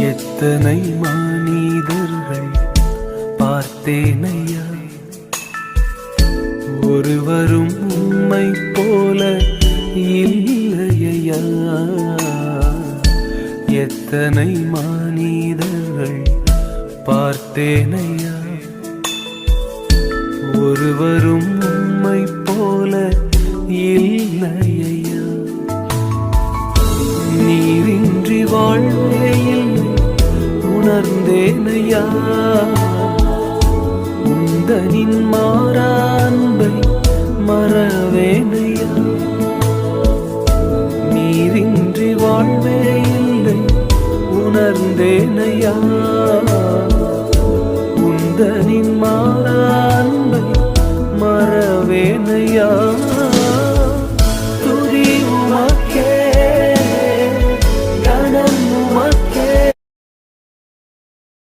எத்தனை மனிதர்கள் பார்த்தேனையா, ஒருவரும் உம்மை போல இல்லையா. எத்தனை மனிதர்கள் பார்த்தேனையா, ஒருவரும் உம்மை போல இல்லையா. நீரின்றி வாழ்வே இல்லை உணர்ந்தேனையா, உந்தனின் மாறா அன்பை மறவேனையா. நீரின்றி வாழ்வே இல்லை உணர்ந்தேனையா, உந்தனின் மாறா அன்பை மறவேனையா.